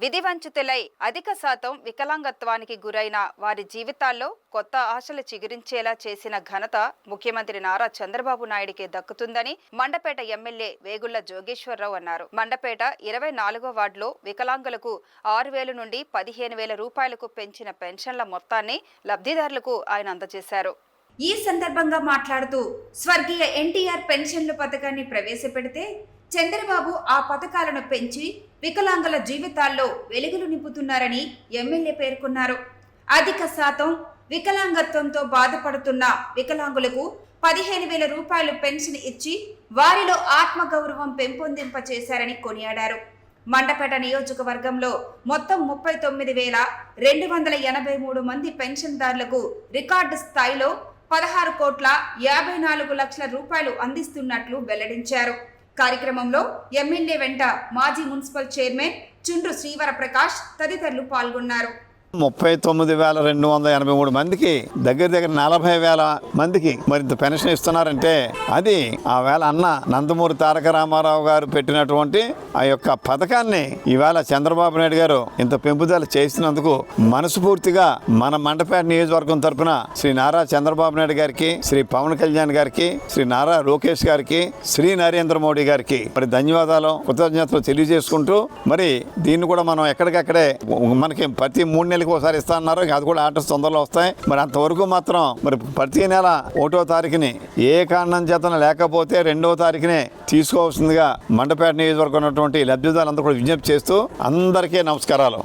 విధి వంచితులై అధిక శాతం వికలాంగత్వానికి గురైన వారి జీవితాల్లో కొత్త ఆశలు చిగురించేలా చేసిన ఘనత ముఖ్యమంత్రి నారా చంద్రబాబు నాయుడికే దక్కుతుందని మండపేట ఎమ్మెల్యే వేగుళ్ల జోగేశ్వరరావు అన్నారు. మండపేట 24వ వార్డులో వికలాంగులకు 6,000 నుండి 15,000 రూపాయలకు పెంచిన పెన్షన్ల మొత్తాన్ని లబ్ధిదారులకు ఆయన అందజేశారు. ఈ సందర్భంగా మాట్లాడుతూ స్వర్గీయ ఎన్టీఆర్ పెన్షన్ల పథకాన్ని ప్రవేశపెడితే చంద్రబాబు ఆ పథకాలను పెంచి వికలాంగుల జీవితాల్లో వెలుగులు నింపుతున్నారని ఎమ్మెల్యే పేర్కొన్నారు. అధిక శాతం వికలాంగత్వంతో బాధపడుతున్న వికలాంగులకు 15,000 రూపాయలు పెన్షన్ ఇచ్చి వారిలో ఆత్మగౌరవం పెంపొందింపచేశారని కొనియాడారు. మండపేట నియోజకవర్గంలో మొత్తం 39,283 మంది పెన్షన్దారులకు రికార్డు స్థాయిలో 16,54,00,000 రూపాయలు అందిస్తున్నట్లు వెల్లడించారు. కార్యక్రమంలో ఎమ్మెల్యే వెంట మాజీ మున్సిపల్ చైర్మన్ చుండ్రు శ్రీవర ప్రకాష్ తదితరులు పాల్గొన్నారు. 39,283 మందికి దగ్గర 40,000 మందికి మరింత పెన్షన్ ఇస్తున్నారంటే అది ఆ వేళ అన్న నందమూరి తారక రామారావు గారు పెట్టినటువంటి ఆ యొక్క పథకాన్ని ఈవేళ చంద్రబాబు నాయుడు గారు ఇంత పెంపుదల చేసినందుకు మనస్ఫూర్తిగా మన మండపేట నియోజకవర్గం తరఫున శ్రీ నారా చంద్రబాబు నాయుడు గారికి, శ్రీ పవన్ కళ్యాణ్ గారికి, శ్రీ నారా లోకేష్ గారికి, శ్రీ నరేంద్ర మోడీ గారికి మరి ధన్యవాదాలు, కృతజ్ఞతలు తెలియజేసుకుంటూ మరి దీన్ని కూడా మనం ఎక్కడికక్కడే మనకి ప్రతి 3 నెలలకు ఒకసారి ఇస్తా అన్నారు. అది కూడా ఆర్డర్స్ తొందరలో వస్తాయి. మరి అంతవరకు మాత్రం మరి ప్రతి నెల 1వ తారీఖుని ఏ కారణం చేతన లేకపోతే 2వ తారీఖునే తీసుకోవాల్సిందిగా మండపేట నియోజకవర్గం ఉన్నటువంటి లబ్ధిదారులందరూ కూడా విజ్ఞప్తి చేస్తూ అందరికీ నమస్కారాలు.